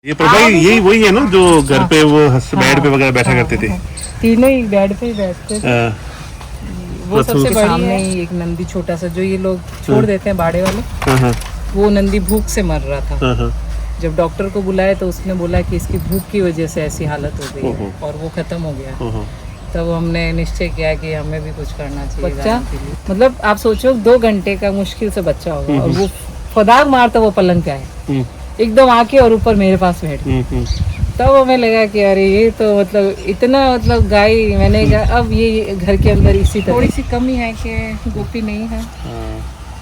ये प्रभा यही वही है ना जो घर पे वो बेड पे वगैरह बैठा करते थे। तीनों ही बेड पे ही बैठते थे। वो प्रथु सबसे के बड़ी सामने ही एक नंदी छोटा सा जो ये लोग छोड़ देते हैं बाड़े वाले, हाँ, वो नंदी भूख से मर रहा था। हाँ, हाँ, जब डॉक्टर को बुलाया तो उसने बोला कि इसकी भूख की वजह से ऐसी हालत हो गई है और वो खत्म हो गया। हाँ, तब हमने निश्चय किया कि हमें भी कुछ करना चाहिए बच्चा के लिए। मतलब आप सोचो 2 घंटे का मुश्किल से बच्चा होगा और वो फदाग मारता वो पलंग पे आए एकदम आके और ऊपर मेरे पास बैठ गया। तब हमें लगा कि अरे ये तो मतलब इतना मतलब गाय, मैंने कहा अब ये घर के अंदर इसी तरह थोड़ी सी कमी है कि गोपी नहीं है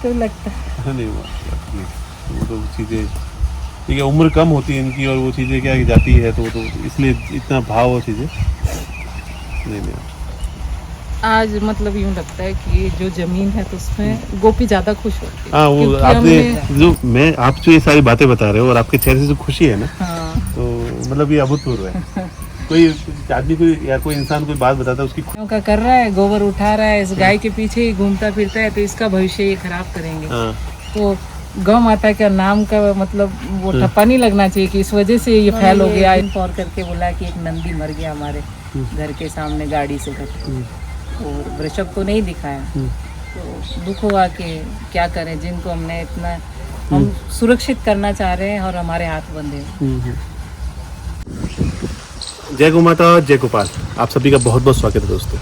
तो लगता है नहीं वो तो चीज़ें ठीक है, उम्र कम होती है इनकी और वो चीज़ें क्या कि जाती है तो इसलिए इतना भाव वो चीज़ें नहीं। आज मतलब यूँ लगता है कि जो जमीन है तो उसमें गोपी ज्यादा खुश होती है। हाँ वो आपने जो मैं आप जो ये सारी बातें बता रहे हो और आपके चेहरे से जो खुशी है ना, हाँ। तो मतलब ये अभूतपूर्व है। कोई आदमी कोई या कोई इंसान कोई बात बताता है उसकी का कर रहा है, गोबर उठा रहा है, इस गाय के पीछे ही घूमता फिरता है तो इसका भविष्य ये खराब करेंगे। तो गौ माता का नाम का मतलब वो ठप्पा नहीं लगना चाहिए कि इस वजह से ये फैल हो गया। इन्फॉर्म करके बोला कि एक नंदी मर गया हमारे घर के सामने गाड़ी से करके, और वृषभ को नहीं दिखाया। तो दुख हुआ कि क्या करें, जिनको हमने इतना हम सुरक्षित करना चाह रहे हैं और हमारे हाथ बंधे हैं। जय गौ माता, जय गोपाल। आप सभी का बहुत बहुत स्वागत है दोस्तों।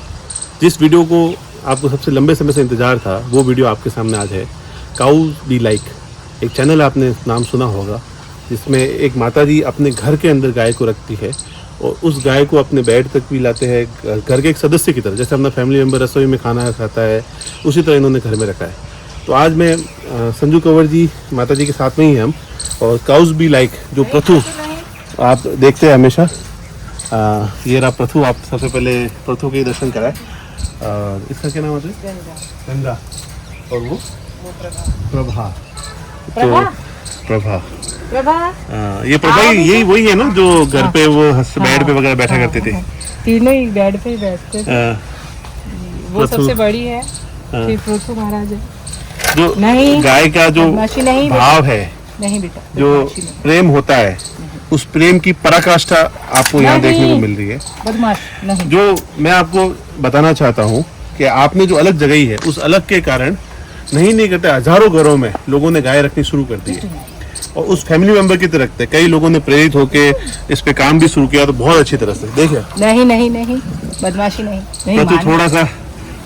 जिस वीडियो को आपको सबसे लंबे समय से इंतजार था वो वीडियो आपके सामने आज है। काउज बी लाइक एक चैनल आपने नाम सुना होगा, जिसमें एक माता जी अपने घर के अंदर गाय को रखती है और उस गाय को अपने बेड तक भी लाते हैं, घर के एक सदस्य की तरह। जैसे अपना फैमिली मेम्बर रसोई में खाना खाता है उसी तरह इन्होंने घर में रखा है। तो आज मैं संजू कंवर जी माता जी के साथ में ही हम, और काउज बी लाइक जो प्रथु आप देखते हैं हमेशा, ये रहा प्रथु। आप सबसे पहले प्रथु के दर्शन कराए। इसका क्या नाम है? गंगा। और वो प्रभा। प्रभा ये प्रभा यही वही है ना जो घर पे वो बेड पे वगैरह बैठा करते थे। तीनों ही बेड पे ही बैठते थे। वो सबसे बड़ी है, फिर प्रथु महाराज है। जो गाय का जो भाव है, नहीं बेटा, जो प्रेम होता है, उस प्रेम की पराकाष्ठा आपको यहाँ देखने को मिल रही है। बदमाश नहीं। जो मैं आपको बताना चाहता हूँ कि आपने जो अलग जगही है उस अलग के कारण नहीं करते, हजारों घरों में लोगों ने गाय रखनी शुरू कर दी है और उस फैमिली मेंबर की तरह रखते हैं। कई लोगों ने प्रेरित होके इस पे काम भी शुरू किया तो बहुत अच्छी तरह से देखिए। नहीं बदमाशी नहीं तो थोड़ा सा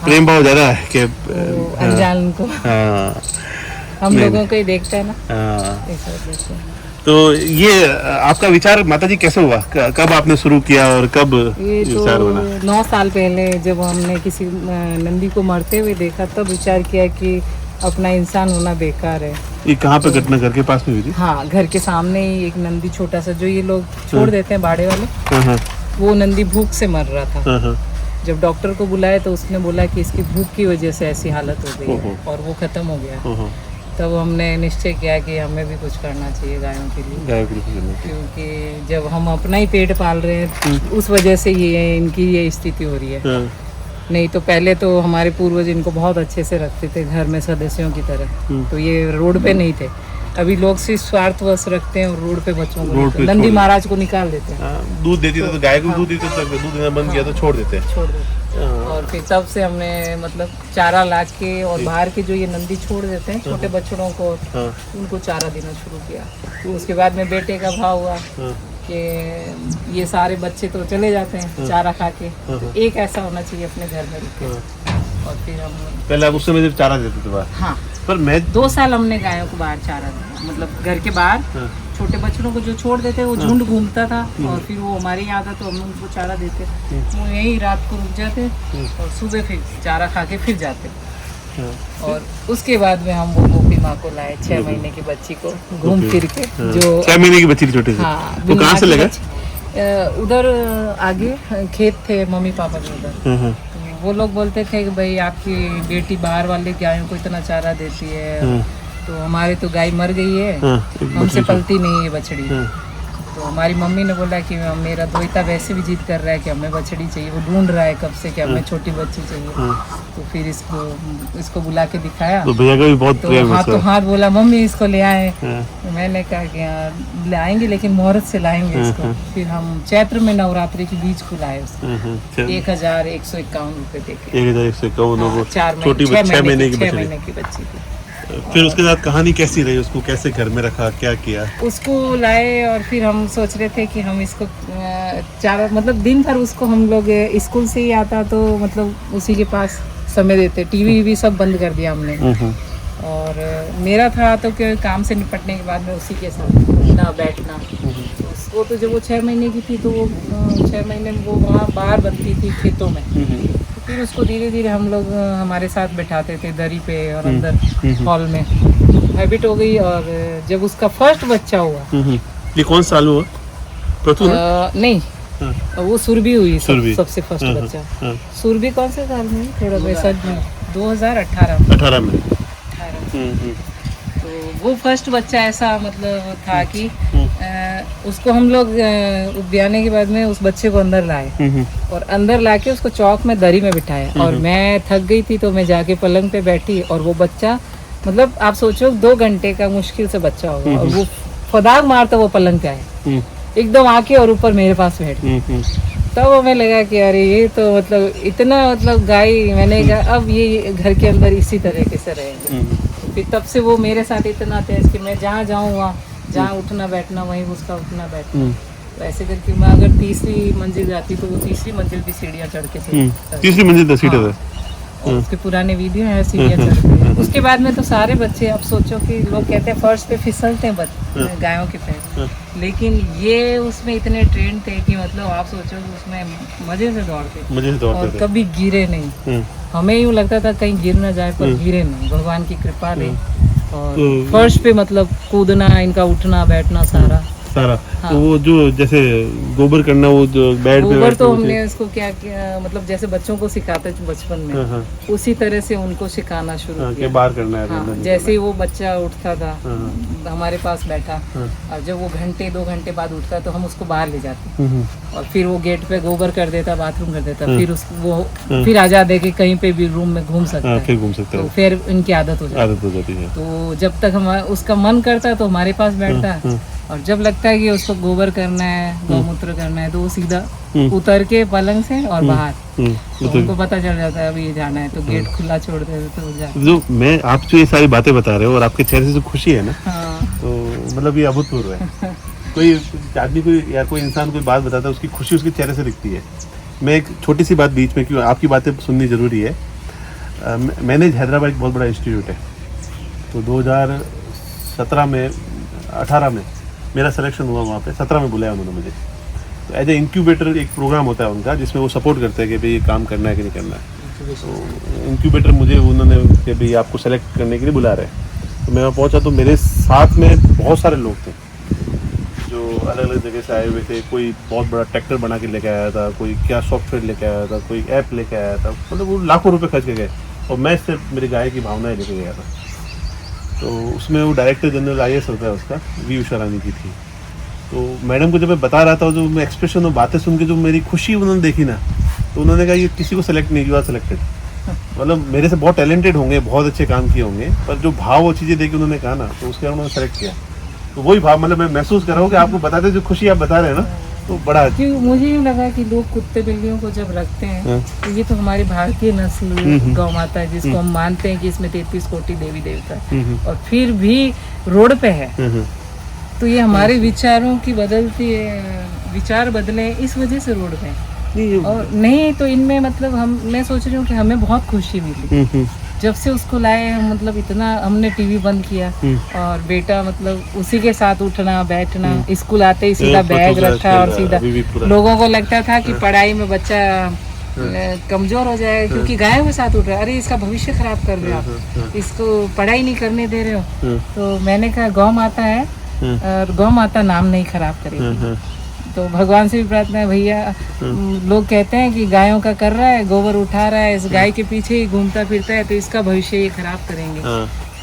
प्रेम भाव ज्यादा है कि अनजान को हम लोगों को ही देखते हैं ना। तो ये आपका विचार माता जी कैसे हुआ, कब आपने शुरू किया और कब ये विचार बना? 9 साल पहले जब हमने किसी नंदी को मरते हुए देखा तब विचार किया कि अपना इंसान होना बेकार है। ये कहाँ पे घटना घर के पास में हुई थी? हाँ, घर के सामने ही एक नंदी छोटा सा जो ये लोग छोड़ देते हैं बाड़े वाले, वो नंदी भूख से मर रहा था। जब डॉक्टर को बुलाया तो उसने बोला कि इसकी भूख की वजह से ऐसी हालत हो गई है और वो खत्म हो गया। तब हमने निश्चय किया कि हमें भी कुछ करना चाहिए गायों के लिए, क्योंकि जब हम अपना ही पेट पाल रहे हैं उस वजह से ये इनकी ये स्थिति हो रही है। नहीं तो पहले तो हमारे पूर्वज इनको बहुत अच्छे से रखते थे घर में सदस्यों की तरह, तो ये रोड पे नहीं थे। अभी लोग सिर्फ स्वार्थवश रखते हैं और रोड पे बच्चों को नंदी महाराज को निकाल देते हैं। दूध देती तो गाय को दूध देते तो दूध देना बंद किया तो छोड़ देते हैं। और फिर तब से हमने मतलब चारा लाज के और बाहर के जो ये नंदी छोड़ देते हैं छोटे बच्चों को, उनको चारा देना शुरू किया। तो उसके बाद में बेटे का भाव हुआ कि ये सारे बच्चे तो चले जाते हैं चारा खा के, तो एक ऐसा होना चाहिए अपने घर में रुक के। और फिर हम पहले आप उस समय जब चारा देते थे बाहर? हाँ, पर मैं 2 साल हमने गायों को बाहर चारा दिया, मतलब घर के बाहर छोटे बच्चों को जो छोड़ देते वो झुंड घूमता था और फिर वो हमारे यहाँ आता तो हम उनको चारा देते। वो यही रात को रुक जाते और सुबह फिर चारा खा के फिर जाते। और उसके बाद में हम वो गोपी माँ को लाए 6 महीने की बच्ची को घूम फिर के, जो 6 महीने की बच्ची छोटी सी। हाँ, वो कहाँ से लगा? उधर आगे खेत थे मम्मी पापा के उधर। वो लोग बोलते थे कि भाई आपकी बेटी बाहर वाले गायों को इतना चारा देती है, तो हमारे तो गाय मर गई है, हमसे पलती नहीं है बछड़ी। तो हमारी मम्मी ने बोला कि मेरा दोहिता वैसे भी जिद कर रहा है कि हमें बछड़ी चाहिए, वो ढूंढ रहा है कब से कि हमें छोटी बच्ची चाहिए। तो फिर इसको बुला के दिखाया तो भैया का भी बहुत तो प्रेम है हाथ तो इसका। हाथ बोला मम्मी इसको ले आए। तो मैंने कहा कि हाँ लाएंगे लेकिन मुहूर्त से लाएंगे इसको। फिर हम चैत्र में नवरात्रि के बीच को लाए उसको 1151 रुपए देके। 1151 4 छोटी 6 महीने की बछड़ी। महीने की बच्ची थी। फिर उसके साथ कहानी कैसी रही, उसको कैसे घर में रखा, क्या किया? उसको लाए और फिर हम सोच रहे थे कि हम इसको मतलब दिन भर उसको हम लोग स्कूल से ही आता तो मतलब उसी के पास समय देते। टीवी भी सब बंद कर दिया हमने। और मेरा था तो कि काम से निपटने के बाद में उसी के साथ उठना बैठना। वो तो जब वो 6 महीने की थी तो वो 6 महीने में वो वहाँ बाहर बनती थी खेतों में। फिर उसको धीरे धीरे हम लोग हमारे साथ बैठाते थे दरी पे और अंदर हॉल में हैबिट हो गई। और जब उसका फर्स्ट बच्चा हुआ, ये कौन साल में हुआ? प्रथु ना? नहीं वो सुरभि हुई सबसे फर्स्ट हाँ, बच्चा। हाँ। सुरभि कौन से साल में? थोड़ा वैसा 2018 18 में। तो वो फर्स्ट बच्चा ऐसा मतलब था कि उसको हम लोग ब्याने के बाद में उस बच्चे को अंदर लाए और अंदर लाके उसको चौक में दरी में बिठाया। और मैं थक गई थी तो मैं जाके पलंग पे बैठी और वो बच्चा मतलब आप सोचो 2 घंटे का मुश्किल से बच्चा होगा और वो फदाग मारता वो पलंग पे आया एकदम आके और ऊपर मेरे पास बैठ गया। तब हमें लगा कि अरे ये तो मतलब इतना मतलब गाय, मैंने कहा अब ये घर के अंदर इसी तरीके से रहेंगे। तो फिर तब से वो मेरे साथ इतना तेज कि मैं जहाँ जाऊँ वहाँ जहाँ उठना बैठना वहीं उसका उठना बैठना। तो ऐसे करके मैं अगर तीसरी मंजिल जाती तो वो तीसरी मंजिल भी सीढ़ियाँ चढ़ के तीसरी मंजिल 10 सीटर है। और उसके पुराने वीडियो हैं सीढ़ियाँ चढ़ के। उसके बाद में तो सारे बच्चे अब सोचो कि लोग कहते हैं फर्श पे फिसलते हैं गायों के पैर, लेकिन ये उसमें इतने ट्रेंड थे कि मतलब आप सोचो उसमें मजे से दौड़ते और कभी गिरे नहीं। हमें यूँ लगता था कहीं गिर ना जाए पर गिरे नहीं, भगवान की कृपा रही। और फर्श पे मतलब कूदना, इनका उठना बैठना सारा। हाँ। तो वो जो जैसे गोबर करना, वो जो बेड पे गोबर तो हमने उसको क्या किया मतलब जैसे बच्चों को सिखाते थे बचपन में उसी तरह से उनको सिखाना शुरू किया। बाहर करना है। हाँ, जैसे ही वो बच्चा उठता था हमारे पास बैठा और जब वो 1-2 घंटे बाद उठता तो हम उसको बाहर ले जाते और फिर वो गेट पे गोबर कर देता, बाथरूम कर देता। फिर वो फिर आजाद है कि कहीं पे भी रूम में घूम सकता है, फिर घूम सकता है। तो फिर इनकी आदत हो जाती है। तो जब तक हम उसका मन करता है तो हमारे पास बैठता है और जब लगता है कि उसको गोबर करना है, गौमूत्र करना है तो वो सीधा उतर के पलंग से और बाहर। तो उनको पता चल जाता है अभी जाना है तो गेट खुला छोड़ देते तो जाते। जो मैं आप जो ये सारी बातें बता रहे हो और आपके चेहरे से जो खुशी है ना, तो मतलब ये अभूतपूर्व है। कोई आदमी कोई या कोई इंसान कोई बात बताता है उसकी खुशी उसके चेहरे से दिखती है। मैं एक छोटी सी बात बीच में, क्यों आपकी बातें सुननी जरूरी है। मैंने हैदराबाद एक बहुत बड़ा इंस्टीट्यूट है, तो 2017 में 18 में मेरा सिलेक्शन हुआ वहाँ पे। 17 में बुलाया उन्होंने मुझे। तो एज ए इंक्यूबेटर एक प्रोग्राम होता है उनका जिसमें वो सपोर्ट करते हैं कि भाई ये काम करना है कि नहीं करना है। तो इंक्यूबेटर मुझे उन्होंने कि भाई आपको सेलेक्ट करने के लिए बुला रहे हैं। तो मैं वहाँ पहुँचा तो मेरे साथ में बहुत सारे लोग थे जो अलग अलग जगह से आए हुए थे। कोई बहुत बड़ा ट्रैक्टर बना के लेके आया था, कोई क्या सॉफ्टवेयर लेके आया था, कोई ऐप लेके आया था। मतलब वो लाखों रुपये खर्च के गए और मैं सिर्फ मेरी गाय की भावनाएं लेके गया था। तो उसमें वो डायरेक्टर जनरल IAS होता है उसका, वी उषा रानी जी थी। तो मैडम को जब मैं बता रहा था, जो मैं एक्सप्रेशन और बातें सुन के जो मेरी खुशी उन्होंने देखी ना, तो उन्होंने कहा ये किसी को सेलेक्ट नहीं, यू आर सेलेक्टेड। मतलब मेरे से बहुत टैलेंटेड होंगे, बहुत अच्छे काम किए होंगे, पर जो भाव वो चीज़ें देखी उन्होंने कहा ना, तो उसके बाद उन्होंने सेलेक्ट किया। तो वही भाव मतलब मैं महसूस कर रहा हूँ कि आपको बताते जो खुशी आप बता रहे हैं ना, तो बड़ा मुझे यूँ लगा कि लोग कुत्ते बिल्लियों को जब रखते हैं तो ये तो हमारी भारतीय नस्ल गौ माता है जिसको हम मानते हैं कि इसमें 33 कोटि देवी देवता है और फिर भी रोड पे है। तो ये हमारे विचारों की बदलती विचार बदले इस वजह से रोड पे है। और नहीं तो इनमें मतलब मैं सोच रही हूँ कि हमें बहुत खुशी मिली जब से उसको लाए। मतलब इतना हमने टीवी बंद किया और बेटा मतलब उसी के साथ उठना बैठना, स्कूल आते ही सीधा बैग रखा और सीधा। लोगों को लगता था कि पढ़ाई में बच्चा कमजोर हो जाएगा क्योंकि गायों के साथ उठ रहा है, अरे इसका भविष्य खराब कर रहे हो आप, इसको पढ़ाई नहीं करने दे रहे हो। तो मैंने कहा गौ माता है और गौ माता नाम नहीं खराब करेगी। तो भगवान से भी प्रार्थना है, भैया लोग कहते हैं कि गायों का कर रहा है, गोबर उठा रहा है, इस गाय के पीछे ही घूमता फिरता है तो इसका भविष्य ये खराब करेंगे।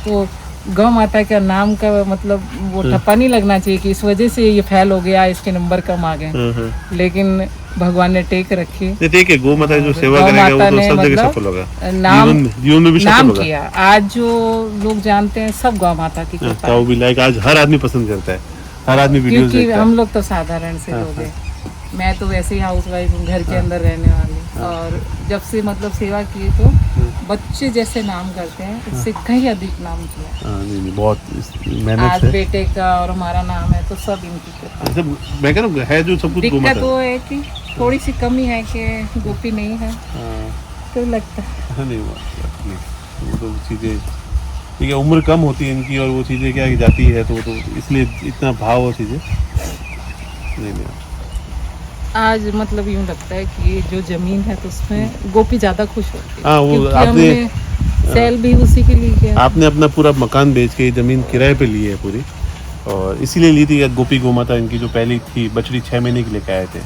तो गौ माता का नाम का मतलब वो ठप्पा नहीं लगना चाहिए कि इस वजह से ये फेल हो गया, इसके नंबर कम आ गए। लेकिन भगवान ने टेक रखी। ठीक है, गौ माता जो सेवा करेगा वो तो सब जगह सफल होगा, नाम जीवन में भी नाम सफल होगा। किया। आज जो लोग जानते हैं सब गौ माता की कृपा है। काऊ भी लाइक आज हर आदमी पसंद करता है, हर आदमी वीडियोस क्योंकि देखता है। हम लोग तो साधारण से लोग हैं। मैं तो वैसे ही हाउस वाइफ हूँ, घर के अंदर रहने वाली। और जब से मतलब सेवा की तो बच्चे जैसे नाम करते हैं, उससे कहीं अधिक नाम किया। नहीं, बहुत मेहनत आज है। बेटे का और हमारा नाम है तो सब इनकी कृपा। सब मैं कह रहा हूँ है जो सब कुछ गौ दिक्कत माता वो है कि थोड़ी सी कमी है कि गोपी नहीं है, हाँ, तो लगता है नहीं वो तो चीज़ें ठीक है, उम्र कम होती है इनकी और वो चीज़ें क्या जाती है तो इसलिए इतना भाव और चीज़ें नहीं। आज मतलब यूँ लगता है कि ये जो जमीन है तो उसमें गोपी ज्यादा खुश होती है। हाँ, वो क्योंकि आपने हमने सेल भी उसी के लिए किया। आपने अपना पूरा मकान बेच के जमीन किराए पे ली है पूरी, और इसीलिए ली थी गोपी गौ माता इनकी जो पहली थी बछड़ी 6 महीने के लेके आए थे।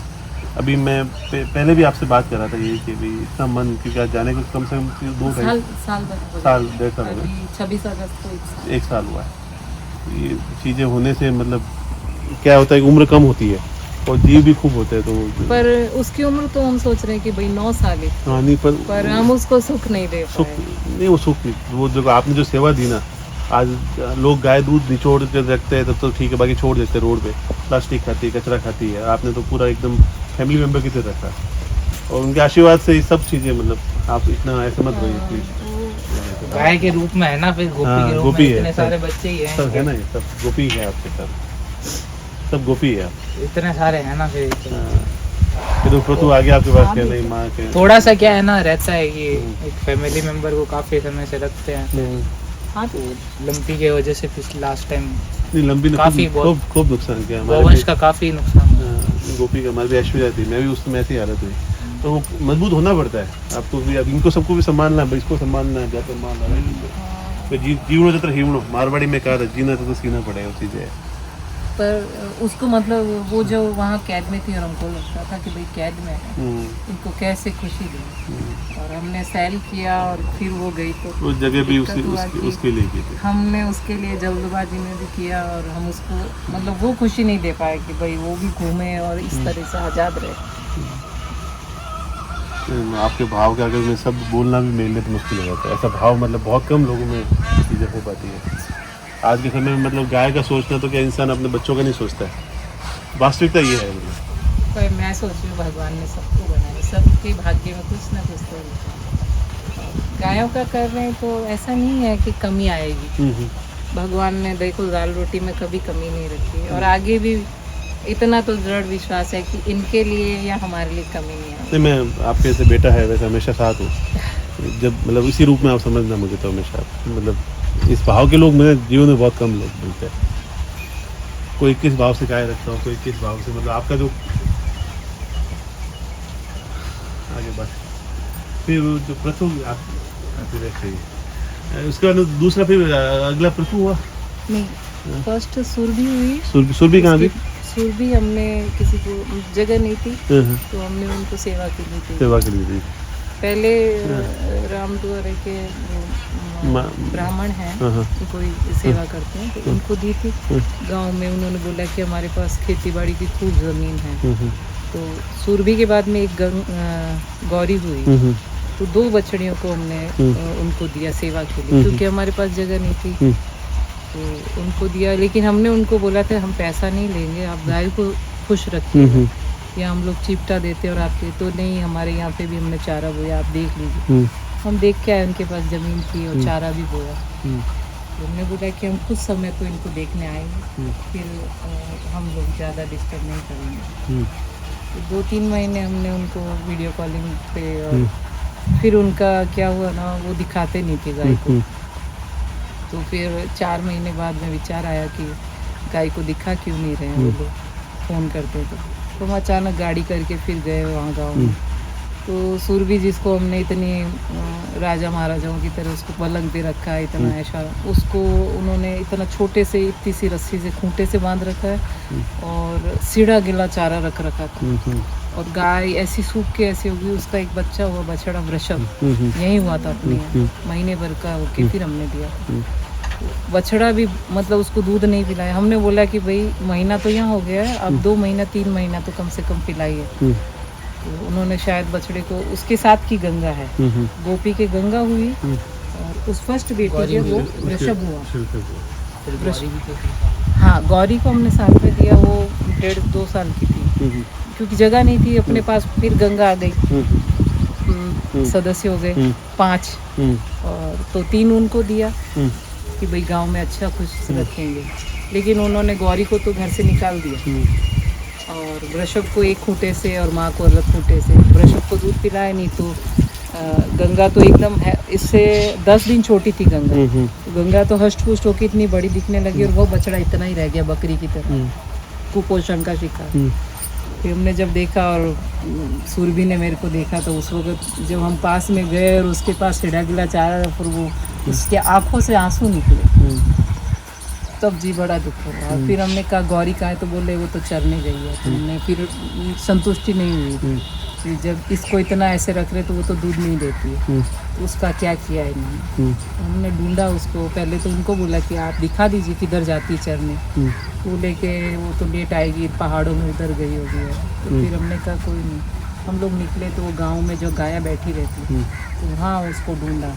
अभी मैं पहले भी आपसे बात कर रहा था यही कि भाई इतना मन क्योंकि आज जाने को कम से कम 2 साल 1.5 साल हो गए, 26 अगस्त को 1 साल हुआ है। ये चीज़ें होने से मतलब क्या होता है कि उम्र कम होती है और जीव भी खूब होते हैं तो पर उसकी उम्र तो हम सोच रहे हैं कि भाई 9 साल है। हाँ नहीं पर हम उसको सुख नहीं दे सुख पाए। नहीं, वो सुख नहीं, वो जो आपने जो सेवा दी ना, आज लोग गाय दूध निचोड़ के रखते हैं तब तो ठीक है, बाकी छोड़ देते हैं रोड पे, प्लास्टिक खाती है, कचरा खाती है। आपने तो पूरा एकदम फैमिली मेम्बर की तरह रखा, और उनके आशीर्वाद से ये सब चीज़ें मतलब आप इतना ऐसा मत रहिए प्लीज। गाय के रूप में है ना, फिर गोपी हाँ, के रूप गोपी में है, इतने सब- सारे बच्चे ही हैं। सब है ना, ये सब गोपी है आपके सब गोपी है आप। इतने सारे हैं ना फिर फिर वो प्रतु आ गया आपके पास क्या नहीं माँ के थोड़ा सा क्या है ना रहता है कि एक फैमिली मेंबर को काफी समय से रखते हैं। हाँ तो लंपी के वजह से पिछले लास्ट टाइम नहीं, लंबी ने काफी खूब खूब नुकसान किया हमारे गोवंश भी। का काफी नुकसान हुआ। गोपी का हमारी भी ऐश्वर्या थी, मैं भी उस समय ऐसी हालत हुई, तो वो मजबूत होना पड़ता है आपको भी। अब इनको सबको भी संभालना है, इसको संभालना है, जाकर संभालना है। तो जीवनो जत्र हिवनो, मारवाड़ी में कहा था जीना तो सीना पड़ेगा, वो चीज़ें है। पर उसको मतलब वो जो वहाँ कैद में थी और हमको लगता था कि भाई कैद में है, इनको कैसे खुशी दी। और हमने सेल किया और फिर वो गई तो उस जगह भी दिक्कत हुआ कि उसके लिए की थी। हमने उसके लिए जल्दबाजी में भी किया और हम उसको मतलब वो खुशी नहीं दे पाए कि भाई वो भी घूमे और इस तरह से आज़ाद रहे। आपके भाव के आगे में सब बोलना भी मेरे लिए तो मुश्किल हो जाता है। ऐसा भाव मतलब बहुत कम लोगों में चीज़ें हो पाती है आज के समय में। मतलब गाय का सोचना तो क्या इंसान अपने बच्चों का नहीं सोचता है, वास्तविकता ये है मतलब। पर मैं सोच रही हूँ भगवान ने सबको बनाया, सबके भाग्य में कुछ ना कुछ तो होता है। गायों का कर रहे हैं तो ऐसा नहीं है कि कमी आएगी। भगवान ने देखो दाल रोटी में कभी कमी नहीं रखी, और आगे भी इतना तो दृढ़ विश्वास है कि इनके लिए या हमारे लिए कमी नहीं आएगी। नहीं, मैं आपके जैसे बेटा है वैसे हमेशा साथ हूँ। जब मतलब इसी रूप में आप समझना मुझे तो हमेशा मतलब इस भाव के लोग मेरे जीवन में बहुत कम लोग मिलते हैं। कोई किस भाव से गाय रखता हूँ, कोई किस भाव से मतलब आपका जो आगे बात फिर वो जो प्रथु आप फिर ऐसे उसके बाद दूसरा फिर अगला प्रथु हुआ। नहीं, फर्स्ट सुरभि हुई। सुरभि कहाँ भी सुरभि हमने किसी को जगह नहीं थी तो हमने उनको सेवा के लिए दी। सेवा के लिए दी। पहले रामद्वारे के ब्राह्मण हैं कोई सेवा करते हैं तो उनको दी थी। गांव में उन्होंने बोला कि हमारे पास खेती बाड़ी की खूब ज़मीन है। तो सुरभि के बाद में एक गौरी हुई तो 2 बछड़ियों को हमने उनको दिया सेवा के लिए, क्योंकि हमारे पास जगह नहीं थी तो उनको दिया। लेकिन हमने उनको बोला था हम पैसा नहीं लेंगे, आप गाय को खुश रखिए, या हम लोग चिपटा देते और आपके तो नहीं, हमारे यहाँ पे भी हमने चारा बोया, आप देख लीजिए। हम देख के आए, उनके पास ज़मीन थी और चारा भी बोया। तो हमने बोला कि हम कुछ समय तो इनको देखने आएंगे, फिर हम लोग ज़्यादा डिस्टर्ब नहीं करेंगे। तो 2-3 महीने हमने उनको वीडियो कॉलिंग पे, और फिर उनका क्या हुआ ना, वो दिखाते नहीं थे गाय को। तो फिर 4 महीने बाद में विचार आया कि गाय को दिखा क्यों नहीं रहे हैं वो लोग, फ़ोन करते तो हम अचानक गाड़ी करके फिर गए वहाँ गाँव में। तो सुरभि जिसको हमने इतनी राजा महाराजाओं की तरह उसको पलंग पे रखा है, इतना ऐसा, उसको उन्होंने इतना छोटे से इतनी सी रस्सी से खूंटे से बांध रखा है और सीढ़ा गिला चारा रख रखा था। और गाय ऐसी सूख के ऐसी होगी, उसका एक बच्चा हुआ, बछड़ा वृषभ यही हुआ था अपने यहाँ, महीने भर का होके फिर हमने दिया। बछड़ा भी मतलब उसको दूध नहीं पिलाया। हमने बोला कि भाई महीना तो यहाँ हो गया है, अब 2 महीना 3 महीना तो कम से कम पिलाइए। तो उन्होंने शायद बछड़े को, उसके साथ की गंगा है, गोपी के गंगा हुई और उस फर्स्ट बेटी के वो वृषभ हुआ। हाँ, गौरी को हमने साथ में दिया, वो 1.5-2 साल की थी, क्योंकि जगह नहीं थी अपने पास। फिर गंगा आ गई, सदस्य हो गए 5, और तो 3 उनको दिया कि भाई गांव में अच्छा खुश रखेंगे। लेकिन उन्होंने गौरी को तो घर से निकाल दिया और वृषभ को एक खूंटे से और माँ को अलग खूंटे से। वृषभ को दूध पिलाया नहीं, तो गंगा तो एकदम है, इससे 10 दिन छोटी थी गंगा। गंगा तो हष्ट पुष्ट होकर इतनी बड़ी दिखने लगी और वो बछड़ा इतना ही रह गया बकरी की तरह, कुपोषण का शिकार। फिर हमने जब देखा और सुरभि ने मेरे को देखा, तो उस वक्त जब हम पास में गए और उसके पास हिड़ा गिला चाह रहा था, फिर वो उसके आंखों से आंसू निकले, तब जी बड़ा दुख हुआ। फिर हमने कहा गौरी कहाँ है, तो बोले वो तो चरने गई है। तो हमने फिर संतुष्टि नहीं हुई, फिर जब इसको इतना ऐसे रख रहे तो वो तो दूध नहीं देती है, तो उसका क्या किया है इन्होंने। हमने ढूंढा उसको, पहले तो उनको बोला कि आप दिखा दीजिए किधर जाती है चरने, वो लेके वो तो लेट आएगी, पहाड़ों में उधर गई होगी है। तो फिर हमने कहा कोई नहीं। हम लोग निकले तो वो गाँव में जो गाया बैठी रहती, तो वहाँ उसको ढूंढा।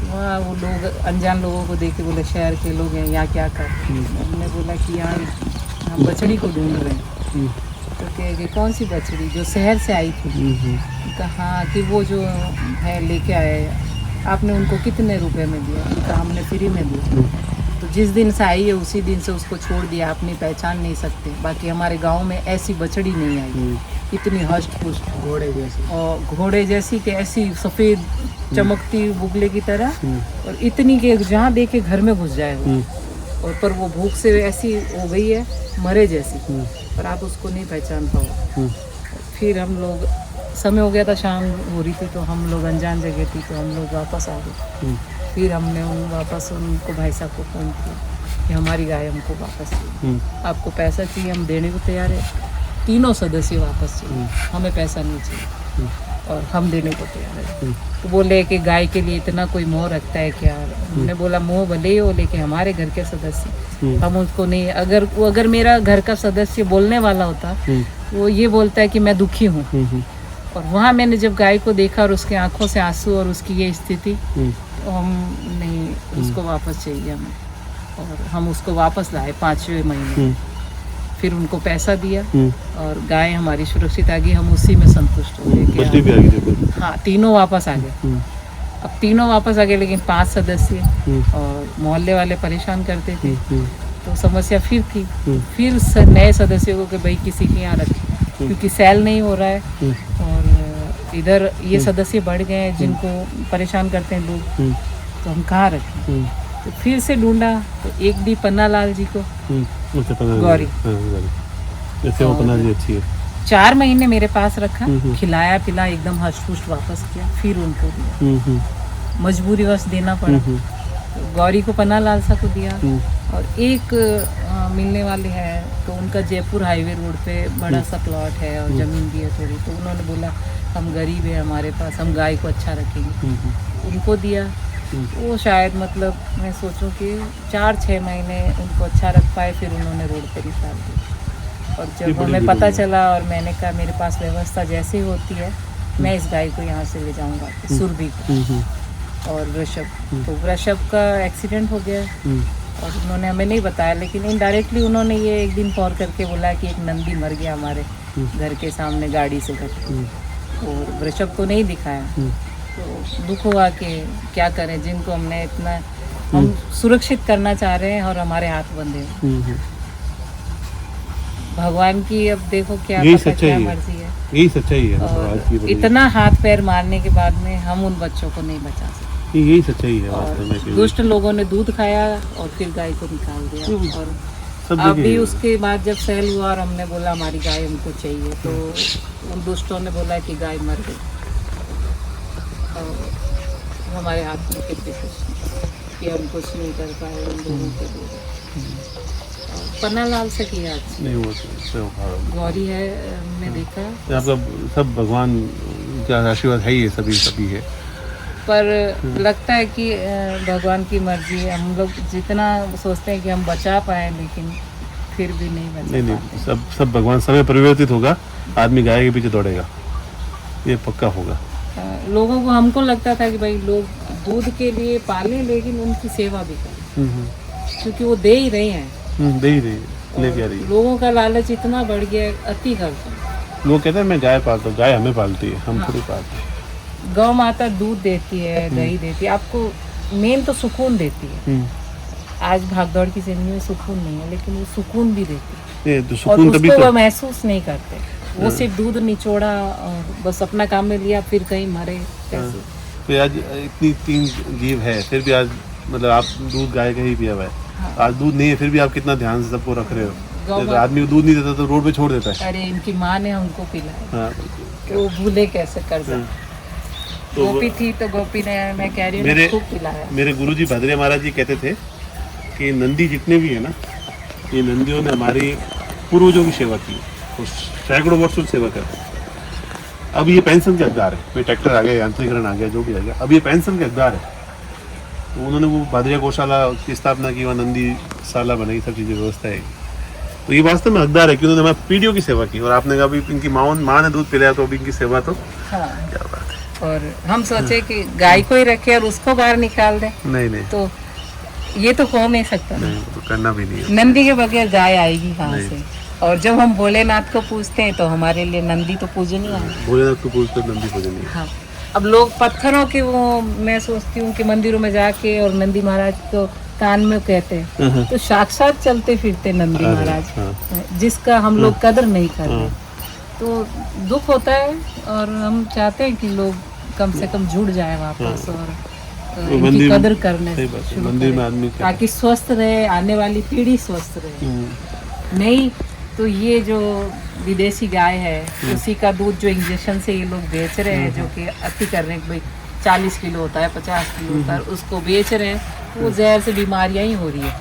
वहाँ वो लोग अनजान लोगों को देख के बोले शहर के लोग हैं, यहाँ क्या कर। हमने बोला कि यहाँ हम बछड़ी को ढूंढ रहे हैं। तो कहे कि कौन सी बछड़ी, जो शहर से आई थी। कहा कि वो जो है लेके आए, आपने उनको कितने रुपए में दिया। कहा हमने फ्री में दिया। तो जिस दिन से आई है उसी दिन से उसको छोड़ दिया, अपनी पहचान नहीं सकते। बाकी हमारे गांव में ऐसी बछड़ी नहीं आई, इतनी हष्ट पुष्ट घोड़े जैसी, और घोड़े जैसी कि ऐसी सफ़ेद चमकती बुगले की तरह, और इतनी कि जहाँ देखे घर में घुस जाए वो। और पर वो भूख से ऐसी हो गई है मरे जैसी, पर आप उसको नहीं पहचान पाओ। फिर हम लोग, समय हो गया था, शाम हो रही थी, तो हम लोग अनजान जगह थी, तो हम लोग वापस आ गए। फिर हमने वापस उनको भाई साहब को फ़ोन किया कि हमारी गाय हमको वापस चाहिए, आपको पैसा चाहिए, हम देने को तैयार है। तीनों सदस्य वापस चाहिए, हमें पैसा नहीं चाहिए और हम देने को तैयार है। तो बोले कि गाय के लिए इतना कोई मोह रखता है क्या। हमने बोला मोह भले ही हो, लेकिन हमारे घर के सदस्य, हम उसको नहीं। अगर मेरा घर का सदस्य बोलने वाला होता, वो ये बोलता है कि मैं दुखी हूँ। और वहाँ मैंने जब गाय को देखा और उसके आंखों से आंसू और उसकी ये स्थिति, तो हम नहीं, उसको वापस चाहिए हमें। और हम उसको वापस लाए 5वें महीने। फिर उनको पैसा दिया और गाय हमारी सुरक्षित आ गई। हम उसी में संतुष्ट हो गए। हाँ, तीनों वापस आ गए। अब तीनों वापस आ गए, लेकिन 5 सदस्य और मोहल्ले वाले परेशान करते थे, तो समस्या फिर थी। फिर नए सदस्यों को कि भाई किसी के यहाँ रखें, क्योंकि सेल नहीं हो रहा है और इधर ये सदस्य बढ़ गए हैं जिनको परेशान करते हैं लोग, तो हम कहाँ रखें। तो फिर से ढूंढा, तो एक दी पन्ना लाल जी को, गौरी, जैसे वो पन्ना जी अच्छी है। 4 महीने मेरे पास रखा, खिलाया पिला, एकदम हष्ट पुष्ट वापस किया। फिर उनको दिया, मजबूरीवश देना पड़ा। तो गौरी को पन्ना लाल सा को दिया। और एक मिलने वाले हैं, तो उनका जयपुर हाईवे रोड पे बड़ा सा प्लॉट है और ज़मीन भी है थोड़ी। तो उन्होंने बोला हम गरीब हैं, हमारे पास, हम गाय को अच्छा रखेंगे, उनको दिया। वो शायद मतलब मैं सोचूं कि 4-6 महीने उनको अच्छा रख पाए, फिर उन्होंने रोड पे निकाल दिया। और जब हमें पता चला, और मैंने कहा मेरे पास व्यवस्था जैसे ही होती है, मैं इस गाय को यहाँ से ले जाऊँगा, सुरभि को और वृषभ। तो वृषभ का एक्सीडेंट हो गया और उन्होंने हमें नहीं बताया, लेकिन इनडायरेक्टली उन्होंने ये एक दिन कॉल करके बोला कि एक नंदी मर गया हमारे घर के सामने गाड़ी से घट। और वृषभ को नहीं दिखाया, तो दुख हुआ कि क्या करें, जिनको हमने इतना हम सुरक्षित करना चाह रहे हैं और हमारे हाथ बंधे हैं। भगवान की अब देखो क्या पता क्या मर्जी है, यही सच्चाई है। और इतना हाथ पैर मारने के बाद में हम उन बच्चों को नहीं बचा सकते, यही सच्चाई है वास्तव में। दुष्ट लोगों ने दूध खाया और फिर गाय को निकाल दिया। और अभी उसके बाद जब सेल हुआ और हमने बोला हमारी गाय हमको चाहिए, तो उन दुष्टों ने बोला कि गाय मर गई। और हमारे हाथ में फिर भी कुछ कि हम कुछ नहीं कर पाए उन लोगों के लिए। पन्ना लाल से किया नहीं, वो गौरी है, हमने देखा। आपका सब भगवान का आशीर्वाद है ही, सभी है। पर लगता है कि भगवान की मर्जी है। हम लोग जितना सोचते हैं कि हम बचा पाए, लेकिन फिर भी नहीं बचा नहीं पाते। नहीं, सब भगवान, समय परिवर्तित होगा, आदमी गाय के पीछे दौड़ेगा, ये पक्का होगा। लोगों को, हमको लगता था कि भाई लोग दूध के लिए पाले, लेकिन उनकी सेवा भी करें, क्योंकि वो दे ही रहे हैं। दे ही रही है, लेके आ रही है। लोगों का लालच इतना बढ़ गया है, अति करते हैं। लोग कहते हैं मैं गाय पालता हूँ, गाय हमें पालती है, हम थोड़ी पालते हैं। गौ माता दूध देती है, दही देती है, आपको मेन तो सुकून देती है। आज भागदौड़ की जिंदगी में सुकून नहीं है, लेकिन वो सुकून भी देती है, ये तो और सुकून तभी उसको तो वो महसूस नहीं करते। वो सिर्फ दूध निचोड़ा और बस अपना काम में लिया, फिर कहीं मरे कैसे। फिर आज इतनी 3 जीव है, फिर भी आज मतलब आप दूध गाय का ही पिया हुआ है। आज दूध नहीं है, फिर भी आप कितना ध्यान से सबको रख रहे हो। जैसे आदमी को दूध नहीं देता तो रोड पे छोड़ देता है। अरे इनकी माँ ने हमको पिलाया, हाँ, तो वो भूले कैसे कर सकते। तो गोपी थी तो गोपी ने, मैं कह रही हूँ, खूब पिलाया। मेरे गुरुजी भद्रे महाराज जी कहते थे कि नंदी जितने भी है ना, ये नंदियों ने हमारी पूर्वजों की सेवा की, तो सैकड़ों वर्षों से सेवा करते हैं। अब ये पेंशन के हकदार है, कोई ट्रैक्टर आ गया, यांत्रिकरण आ गया, जो भी आ गया, अब ये पेंशन के हकदार है। तो उन्होंने वो भादरिया गौशाला की स्थापना की, वहाँ नंदी शाला बनाई, सब चीज़ें व्यवस्था है। तो ये वास्तव में हकदार है कि उन्होंने हमारी पीढ़ियों की सेवा की। और आपने कहा इनकी माँ ने दूध पिलाया, तो अभी इनकी सेवा तो हाँ। क्या बात है। और हम सोचे कि गाय को ही रखे और उसको बाहर निकाल दे, नहीं तो ये तो हो नहीं सकता। नहीं, तो करना भी नहीं है। नंदी के बगैर गाय आएगी कहाँ से। और जब हम भोलेनाथ को पूजते हैं तो हमारे लिए नंदी तो पूजनीय है। भोलेनाथ को पूजते नंदी पूजनीय। हाँ, अब लोग पत्थरों के, वो मैं सोचती हूँ कि मंदिरों में जाके और नंदी महाराज को कान में कहते हैं, तो साक्षात चलते फिरते नंदी महाराज, जिसका हम लोग कदर नहीं कर रहे। तो दुख होता है, और हम चाहते हैं कि लोग कम से कम जुड़ जाए वापस और इनकी कदर करने शुरू करें, ताकि स्वस्थ रहे, आने वाली पीढ़ी स्वस्थ रहे। नहीं तो ये जो विदेशी गाय है, उसी का दूध जो इंजेक्शन से ये लोग बेच रहे हैं, जो कि अति कर रहे हैं, भाई 40 किलो होता है, 50 किलो होता है, उसको बेच रहे हैं, वो जहर से बीमारियां ही हो रही है।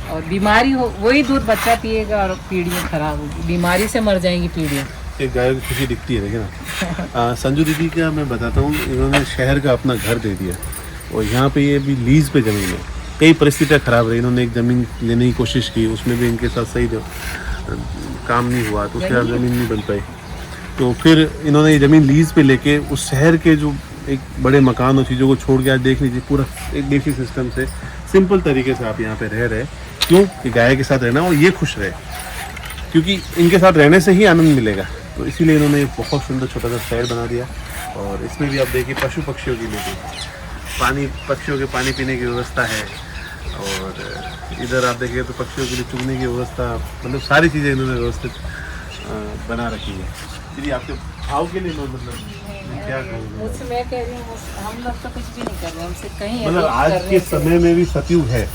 और बीमारी हो, वही दूध बच्चा पिएगा और पीढ़ियाँ खराब होगी, बीमारी से मर जाएंगी पीढ़ियाँ। एक गाय की खुशी दिखती है, देखिए ना। संजू दीदी का मैं बताता हूँ, इन्होंने शहर का अपना घर दे दिया, और यहाँ पे ये भी लीज पे ज़मीन है। कई परिस्थितियाँ खराब रही, इन्होंने एक ज़मीन लेने की कोशिश की, उसमें भी इनके साथ सही काम नहीं हुआ, तो उसके बाद ज़मीन नहीं बन पाई। तो फिर इन्होंने ये ज़मीन लीज पे लेके उस शहर के जो एक बड़े मकान और चीज़ों को छोड़ के आज देख लीजिए, पूरा एक देसी सिस्टम से सिंपल तरीके से आप यहाँ पे रह रहे। क्यों? कि गाय के साथ रहना और ये खुश रहे, क्योंकि इनके साथ रहने से ही आनंद मिलेगा। तो इसीलिए इन्होंने बहुत सुंदर छोटा सा शहर बना दिया। और इसमें भी आप देखिए पशु पक्षियों की लिए पानी, पक्षियों के पानी पीने की व्यवस्था है, और इधर आप देखिए तो पक्षियों के लिए चुगने की व्यवस्था, मतलब सारी चीज़ें इन्होंने व्यवस्थित बना रखी है। चलिए आपके भाव के लिए मतलब क्या कहूँगा, मैं कह रही हूँ, हम लोग तो कुछ भी नहीं कर रहे, हमसे कहीं मतलब आज के समय में भी सतयुग है।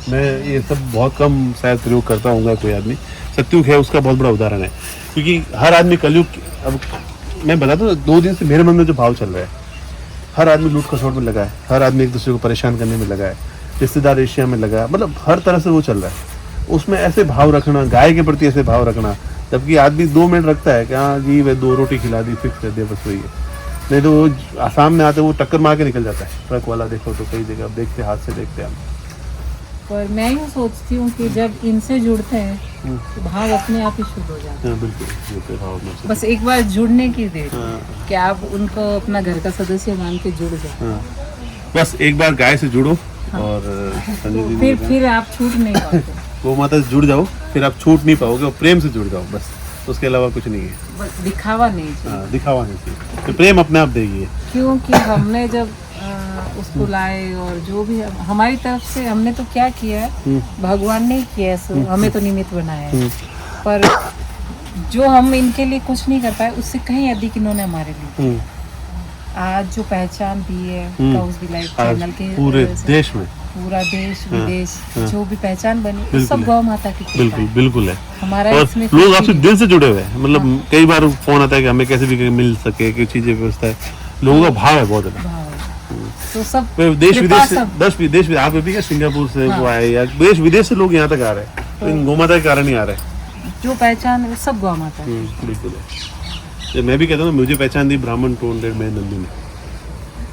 मैं ये सब बहुत कम शायद प्रयोग करता हूँ कोई आदमी, सतयुग है उसका बहुत बड़ा उदाहरण है। क्योंकि हर आदमी कलयुग, अब मैं बताता हूँ 2 दिन से मेरे मन में जो भाव चल रहा है, हर आदमी लूट खसोट में लगा है, हर आदमी एक दूसरे को परेशान करने में लगा है, रिश्तेदार एशिया में लगा है, मतलब हर तरह से वो चल रहा है। उसमें ऐसे भाव रखना, गाय के प्रति ऐसे भाव रखना, जबकि आदमी 2 मिनट रखता है कि हाँ जी वह 2 रोटी खिला दी, फिक्स कर दिया, बस वही है। नहीं तो वो सामने आते वो टक्कर मार के निकल जाता है। ट्रक वाला देखो तो कई जगह देखते, हाथ से देखते हम। पर मैं यूँ सोचती हूँ कि जब इनसे जुड़ते हैं तो भाव अपने आप ही शुरू हो जाते हैं। बिल्कुल भाव में बस एक बार जुड़ने की देर कि आप उनको अपना घर का सदस्य मान के जुड़ जाए। बस एक बार गाय से जुड़ो और फिर आप छूट नहीं पाओगे। गौ माता से जुड़ जाओ, फिर आप छूट नहीं पाओगे, और प्रेम से जुड़ जाओ, बस उसके अलावा कुछ नहीं है। बस दिखावा नहीं चाहिए। दिखावा नहीं चाहिए, तो प्रेम अपने आप देगी। क्योंकि हमने जब उसको लाए, और जो भी हमारी तरफ से हमने तो क्या किया है, भगवान ने किया है, हमें तो निमित्त बनाया है। पर जो हम इनके लिए कुछ नहीं कर पाए, उससे कहीं अधिक इन्होंने हमारे लिए आज जो पहचान दी है काउज़ बी लाइफ चैनल के पूरे देश में, पूरा देश विदेश जो भी पहचान बनी, सब गौ माता की कृपा है। बिल्कुल है। हमारा और इसमें लोग आपसे दिल से जुड़े हुए हैं, मतलब कई बार फोन आता है कि हमें कैसे भी मिल सके, कि चीजें व्यवस्था है, लोगों का भाव है बहुत ज्यादा। तो सब देश विदेश से, देश आप भी क्या सिंगापुर से वो आए, या देश विदेश से लोग यहाँ तक आ रहे हैं, तो इन गौ माता के कारण ही आ रहे हैं। जो पहचान है सब गौ माता है। बिल्कुल है। मैं भी कहता हूँ, मुझे पहचान दी ब्राह्मण टोन में नंदी ने,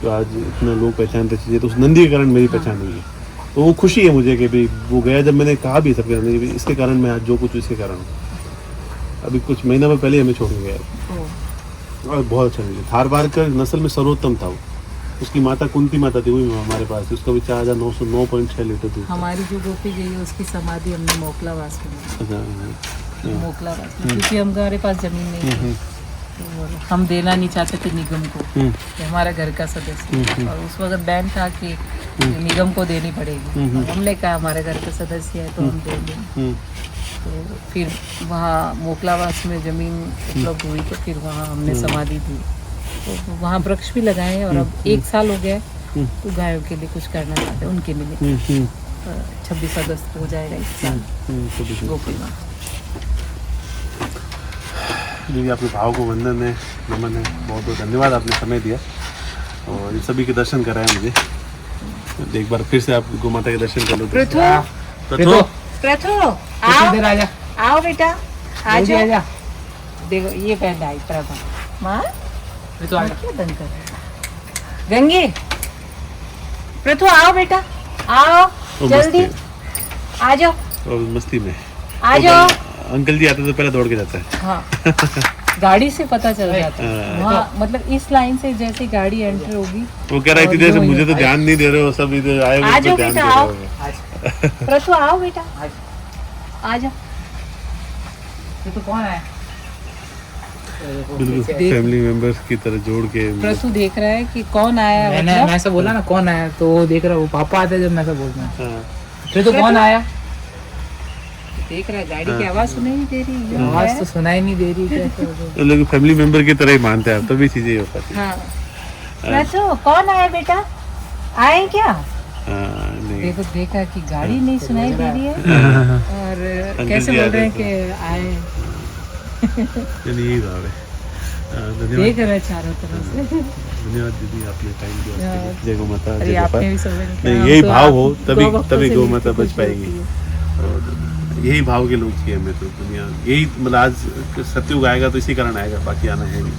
तो आज इतना लोग पहचानते चीज़ें, तो उस नंदी के कारण मेरी पहचान हुई है। तो वो खुशी है मुझे कि भाई वो गया, जब मैंने कहा भी सबके सामने कि भाई इसके कारण मैं आज जो कुछ इसके कारण हूँ। अभी कुछ महीना में पहले हमें छोड़ के गया और बहुत अच्छा लगा। थारवारकर नस्ल में सर्वोत्तम था वो। उसकी माता कुंती माता थी, वही हमारे पास थी। उसका भी 4909.6 लीटर दूध था। हमारी जो गोपी गई है उसकी समाधि हमने मोकलावास में ली। अच्छा, हाँ। मोकलावास में, क्योंकि हमारे पास जमीन नहीं थी और हम देना नहीं चाहते थे निगम को, कि हमारा घर का सदस्य है। और उस वक्त बैन था कि निगम को देनी पड़ेगी। और हमने कहा हमारे घर का सदस्य है तो हम देंगे। तो फिर वहाँ मोकलावास में ज़मीन उपलब्ध हुई तो फिर वहाँ हमने समाधि दी। तो वहाँ वृक्ष भी लगाए और अब 1 साल हो गया तो गायों के लिए कुछ करना चाहते हैं उनके लिए। 26 अगस्त को हो जाएगा 1 साल गोकुल में। दीदी आपके भाव को वंदन है, नमन है, बहुत बहुत धन्यवाद, आपने समय दिया और इन सभी के दर्शन कराए मुझे। एक बार फिर से आप गौ माता के दर्शन कर लो। पृथु, आओ, इधर आजा, आओ बेटा, जल्दी आजा। देखो ये पहन आई प्रभा माँ पृथु आजा। क्या बंद कर रही है? गंगे, पृथु आओ बेटा, आओ वो जल्दी, मस्ती आ जाओ, और मस्ती में आ जाओ। अंकल जी आते तो पहले दौड़ के जाता है। हाँ गाड़ी से पता चल जाता है वहाँ, मतलब इस लाइन से जैसे गाड़ी एंटर होगी। वो कह रहा है इतनी देर से मुझे तो ध्यान नहीं दे रहे हो, सब इधर आए हुए आ जाओ तो ध्यान दे बेटा, रहे आओ। हो। पृथु आओ बेटा, आ जाओ। पृथु कौन है? बिल्कुल फैमिली मेंबर्स की तरह जोड़ के। पृथु देख रहा है कि कौन आया, मैंने मतलब ऐसा बोला ना कौन आया, तो वो देख रहा है, वो पापा आते हैं जब मैं ऐसा बोलता हूँ। हाँ। पृथु कौन आया? देख रहा है गाड़ी की आवाज सुनाई नहीं दे रही है। आवाज तो सुनाई नहीं दे रही, कैसे हो गया? तो लोग फैमिली मेंबर की तरह ही मानते हैं, तभी चीजें हो पाती हैं। हाँ पृथु कौन आया बेटा, आए क्या? हाँ, नहीं देखो देखा कि गाड़ी नहीं सुनाई दे रही है और कैसे जी बोल आ रहे हैं गए कि आए। नहीं, यही भाव है। धन्यवाद, देख रहे हैं चारों तरफ से। धन्यवाद दीदी, आपने टाइम दिया। हाँ। जय गौ माता, अरे जय आपने गोपाल। भी समझ नहीं, यही भाव हो तभी गौ माता बच पाएगी। और यही भाव के लोग चाहिए हमें तो। दुनिया यही, मतलब आज सत्युग आएगा तो इसी कारण आएगा, बाकी आना है नहीं।